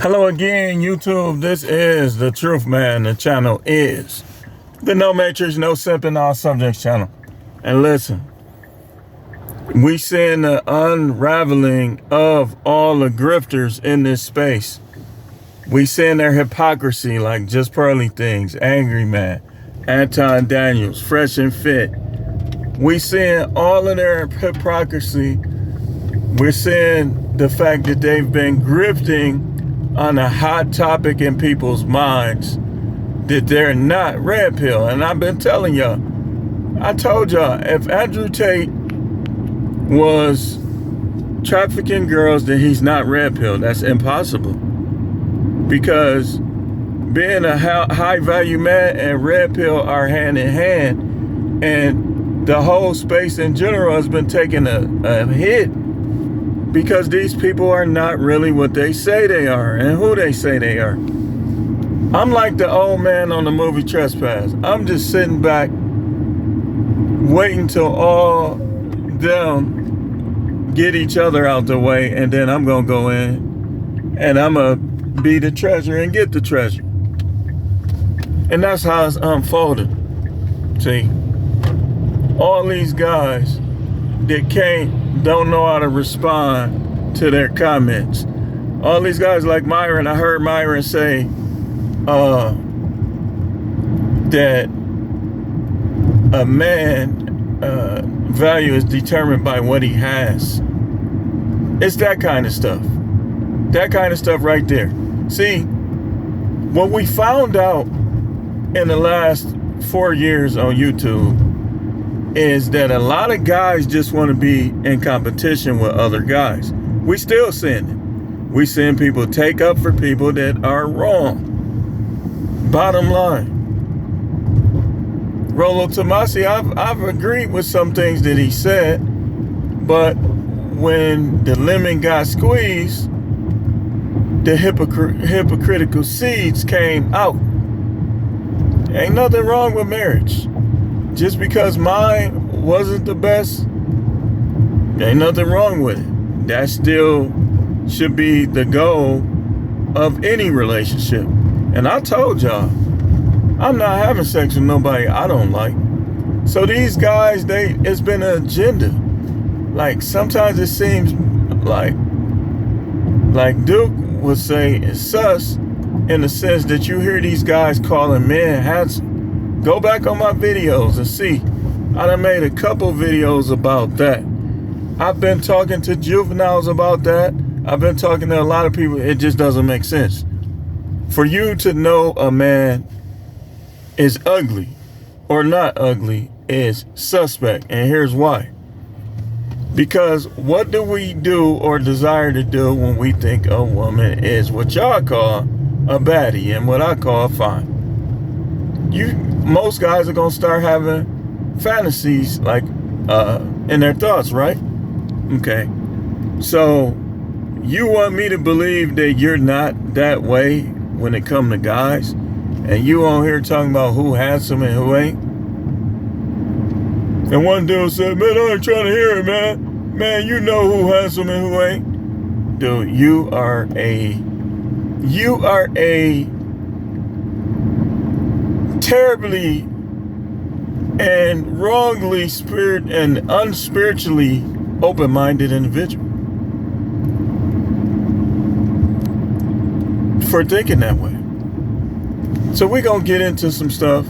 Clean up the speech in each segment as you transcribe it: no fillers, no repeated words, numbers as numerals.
Hello again, YouTube. This is The Truth Man. The channel is the No Matrix, No Simping, All Subjects channel. And listen, we seeing the unraveling of all the grifters in this space. We seeing their hypocrisy, like Just Pearly Things, Angry Man, Anton Daniels, Fresh and Fit. We seeing all of their hypocrisy. We're seeing the fact that they've been grifting on a hot topic in people's minds, that they're not red pill. And I've been telling y'all, I told y'all, if Andrew Tate was trafficking girls, then he's not red pill. That's impossible. Because being a high value man and red pill are hand in hand, and the whole space in general has been taking a hit because these people are not really what they say they are and who they say they are. I'm like the old man on the movie Trespass. I'm just sitting back waiting till all them get each other out the way, and then I'm gonna go in and I'm gonna be the treasure and get the treasure. And that's how it's unfolded. See, all these guys that don't know how to respond to their comments. All these guys like Myron, I heard Myron say that a man value is determined by what he has. It's that kind of stuff. That kind of stuff right there. See, what we found out in the last 4 years on YouTube is that a lot of guys just want to be in competition with other guys. We still seeing it. We seeing people take up for people that are wrong. Bottom line. Rollo Tomasi, I've agreed with some things that he said, but when the lemon got squeezed, the hypocritical seeds came out. Ain't nothing wrong with marriage. Just because mine wasn't the best, ain't nothing wrong with it. That still should be the goal of any relationship. And I told y'all, I'm not having sex with nobody I don't like. So these guys, it's been an agenda. Like sometimes it seems like Duke would say, it's sus in the sense that you hear these guys calling men handsome. Go back on my videos and see. I done made a couple videos about that. I've been talking to juveniles about that. I've been talking to a lot of people. It just doesn't make sense. For you to know a man is ugly or not ugly is suspect. And here's why. Because what do we do or desire to do when we think a woman is what y'all call a baddie and what I call fine? Most guys are gonna start having fantasies like in their thoughts, right? Okay. So you want me to believe that you're not that way when it comes to guys, and you on here talking about who handsome and who ain't? And one dude said, man, I ain't trying to hear it, man. Man, you know who handsome and who ain't. Dude, you are a terribly and wrongly and unspiritually open-minded individual for thinking that way. So we're gonna get into some stuff.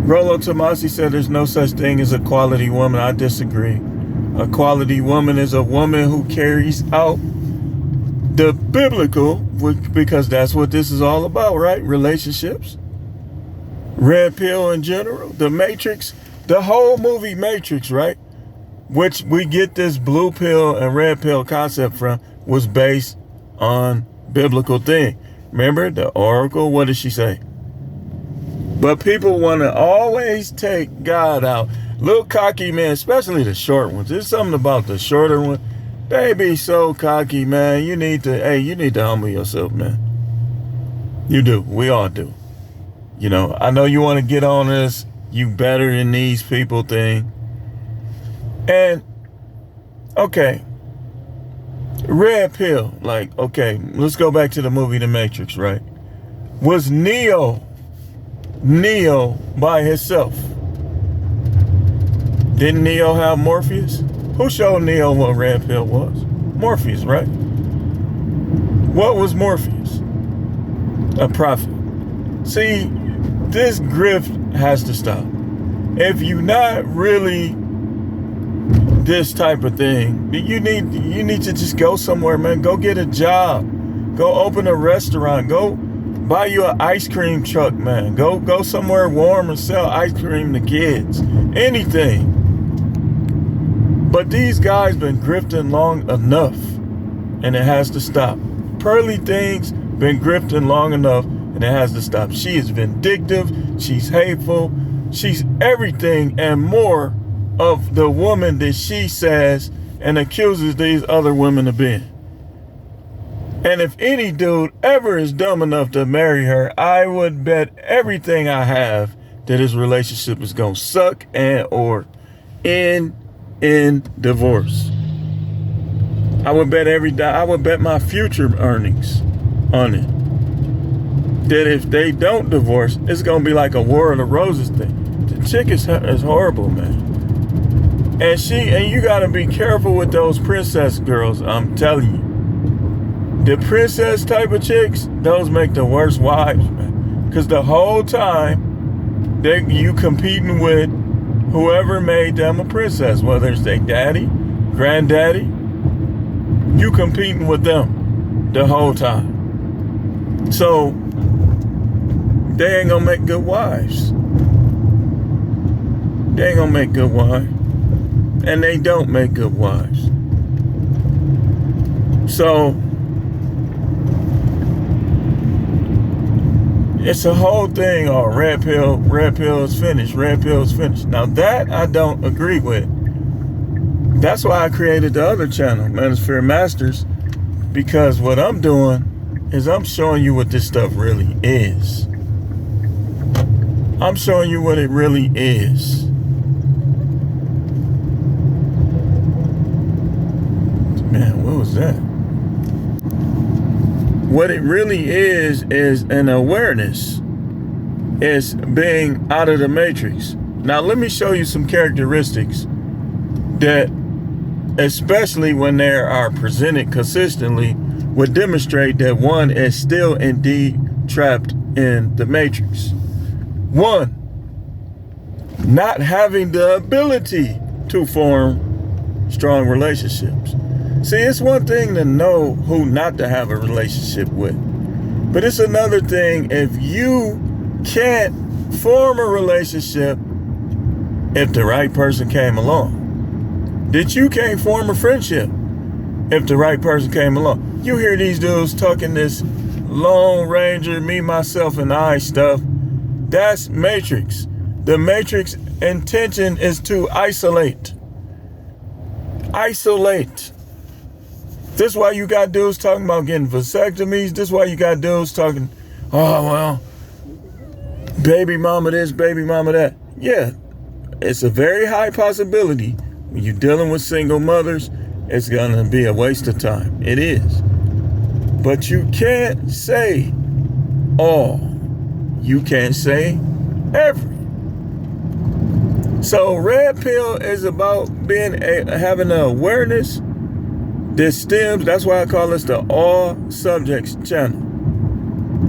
Rollo Tomasi said there's no such thing as a quality woman. I disagree. A quality woman is a woman who carries out the biblical, because that's what this is all about, right? Relationships. Red pill in general. The Matrix, the whole movie Matrix, right? Which we get this blue pill and red pill concept from, was based on biblical thing. Remember the oracle? What did she say? But people want to always take God out. Little cocky men, especially the short ones. There's something about the shorter one. They be so cocky, man. You need to humble yourself, man. You do. We all do. You know, I know you want to get on this you better than these people thing. And, okay, Red pill, like, okay, let's go back to the movie The Matrix, right? Was Neo by himself? Didn't Neo have Morpheus? Who showed Neo what red pill was? Morpheus, right? What was Morpheus? A prophet. See, this grift has to stop. If you're not really this type of thing, you need to just go somewhere, man. Go get a job. Go open a restaurant. Go buy you an ice cream truck, man. Go somewhere warm and sell ice cream to kids. Anything. But these guys been grifting long enough, and it has to stop. Pearly things been grifting long enough, and it has to stop. She is vindictive. She's hateful. She's everything and more of the woman that she says and accuses these other women of being. And if any dude ever is dumb enough to marry her, I would bet everything I have that his relationship is gonna suck and or end in divorce. I would bet my future earnings on it. That if they don't divorce, it's gonna be like a War of the Roses thing. The chick is horrible, man. And you gotta be careful with those princess girls, I'm telling you. The princess type of chicks, those make the worst wives, man. Because the whole time, you competing with whoever made them a princess, whether it's their daddy, granddaddy, you competing with them the whole time. So, they ain't gonna make good wives. They ain't gonna make good wives. And they don't make good wives. So, it's a whole thing. Oh, red pill is finished. Red pill is finished. Now that I don't agree with. That's why I created the other channel, Manosphere Masters, because what I'm doing is I'm showing you what this stuff really is. I'm showing you what it really is. Man, what was that? What it really is an awareness. It's being out of the matrix. Now, let me show you some characteristics that, especially when they are presented consistently, would demonstrate that one is still indeed trapped in the matrix. One, not having the ability to form strong relationships. See, it's one thing to know who not to have a relationship with, but it's another thing if you can't form a relationship if the right person came along. That you can't form a friendship if the right person came along. You hear these dudes talking this Lone Ranger, me, myself, and I stuff. That's Matrix. The Matrix intention is to isolate. Isolate. This is why you got dudes talking about getting vasectomies. This is why you got dudes talking, oh, well, baby mama this, baby mama that. Yeah, it's a very high possibility when you're dealing with single mothers, it's going to be a waste of time. It is. But you can't say all. You can't say every. So red pill is about having an awareness that stems. That's why I call this the all subjects channel,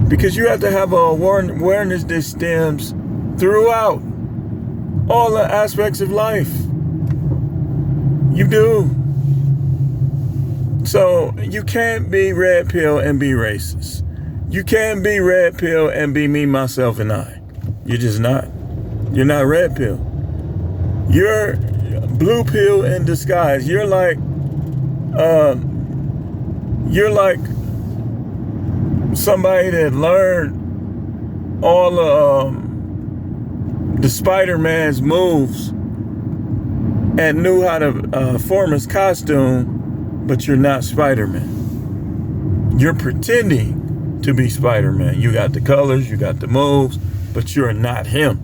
because you have to have an awareness that stems throughout all the aspects of life. You do. So you can't be red pill and be racist. You can't be red pill and be me, myself, and I. You're just not. You're not red pill. You're blue pill in disguise. You're like somebody that learned all the Spider-Man's moves and knew how to form his costume, but you're not Spider-Man. You're pretending to be Spider-Man. You got the colors, you got the moves, but you're not him.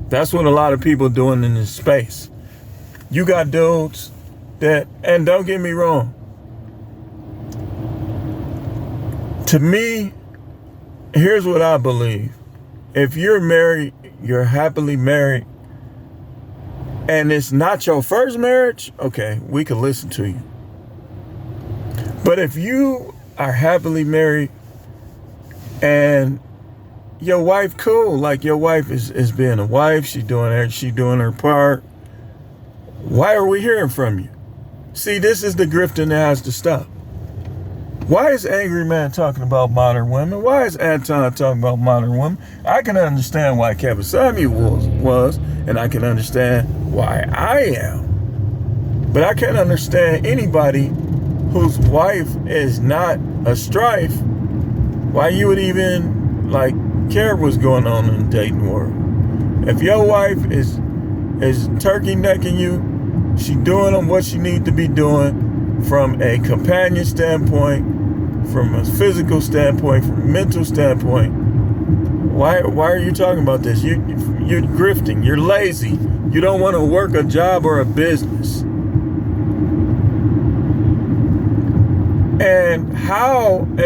That's what a lot of people are doing in this space. You got dudes that, and don't get me wrong, To me, here's what I believe. If you're married, you're happily married, and it's not your first marriage, okay, we can listen to you. But if you are happily married and your wife cool, like your wife is being a wife, she doing her part, why are we hearing from you? See, this is the grifting that has to stop. Why is Angry Man talking about modern women? Why is Anton talking about modern women? I can understand why Kevin Samuel was, and I can understand why I am. But I can't understand anybody whose wife is not a strife, why you would even care what's going on in the dating world. If your wife is turkey necking you, she doing what she needs to be doing from a companion standpoint, from a physical standpoint, from a mental standpoint. Why are you talking about this? You're grifting. You're lazy. You don't want to work a job or a business. And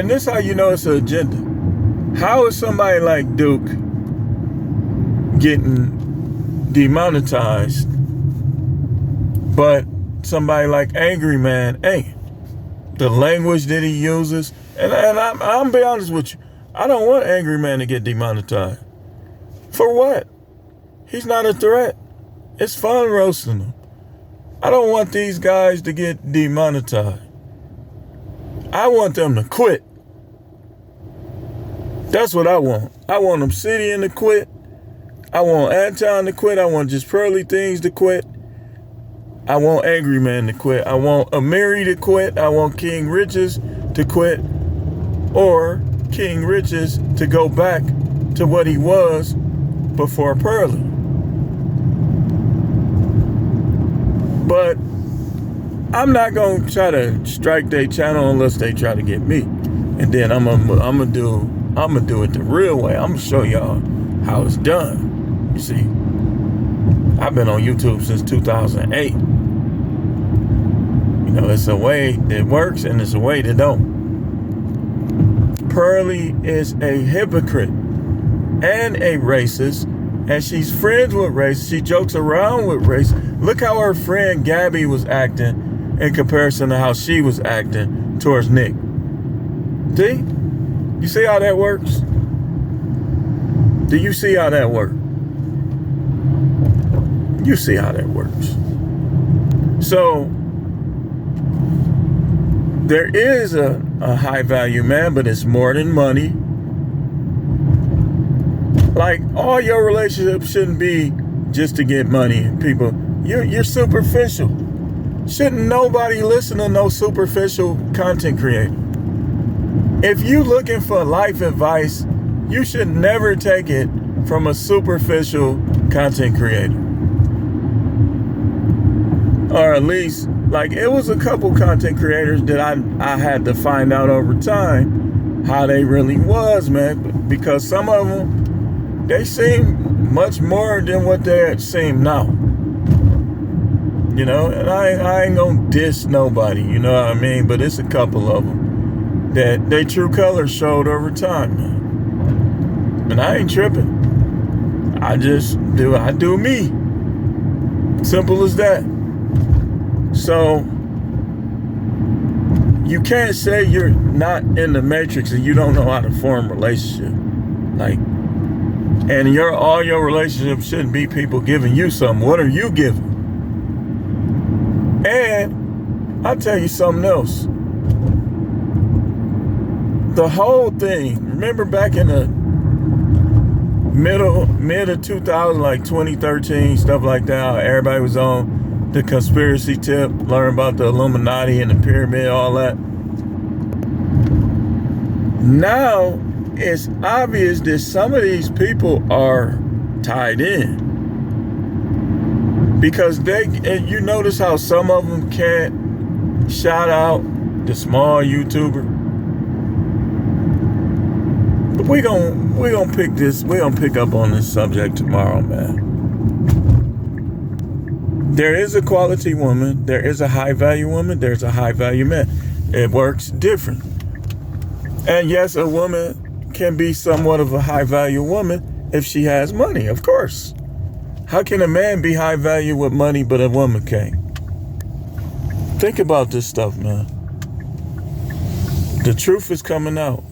this is how you know it's an agenda. How is somebody like Duke getting demonetized, but somebody like Angry Man ain't? The language that he uses, and I'm be honest with you, I don't want Angry Man to get demonetized. For what? He's not a threat. It's fun roasting him. I don't want these guys to get demonetized. I want them to quit. That's what I want. I want Obsidian to quit. I want Anton to quit. I want Just Pearly Things to quit. I want Angry Man to quit. I want Amiri to quit. I want King Riches to quit. Or King Riches to go back to what he was before Pearly. But I'm not going to try to strike their channel unless they try to get me. And then I'm gonna do it the real way. I'm going to show y'all how it's done. You see, I've been on YouTube since 2008. You know, it's a way that works and it's a way that don't. Pearly is a hypocrite and a racist, and she's friends with race. She jokes around with race. Look how her friend Gabby was acting in comparison to how she was acting towards Nick. See? You see how that works? Do you see how that works? You see how that works. So, there is a high value man, but it's more than money. Like, all your relationships shouldn't be just to get money. People, you're superficial. Shouldn't nobody listen to no superficial content creator? If you looking for life advice, you should never take it from a superficial content creator. Or at least, it was a couple content creators that I had to find out over time how they really was, man. Because some of them, they seem much more than what they seem now. You know, and I ain't gonna diss nobody, you know what I mean? But it's a couple of them that they true colors showed over time, man. And I ain't tripping. I do me. Simple as that. So, you can't say you're not in the matrix and you don't know how to form a relationship. And all your relationships shouldn't be people giving you something. What are you giving? And I'll tell you something else. The whole thing, remember back in the mid of 2000, like 2013, stuff like that, everybody was on the conspiracy tip, learn about the Illuminati and the pyramid, all that. Now, it's obvious that some of these people are tied in. Because you notice how some of them can't shout out the small YouTuber. But we're gonna pick up on this subject tomorrow, man. There is a quality woman, there is a high value woman, there's a high value man. It works different. And yes, a woman can be somewhat of a high value woman if she has money, of course. How can a man be high value with money but a woman can't? Think about this stuff, man. The truth is coming out.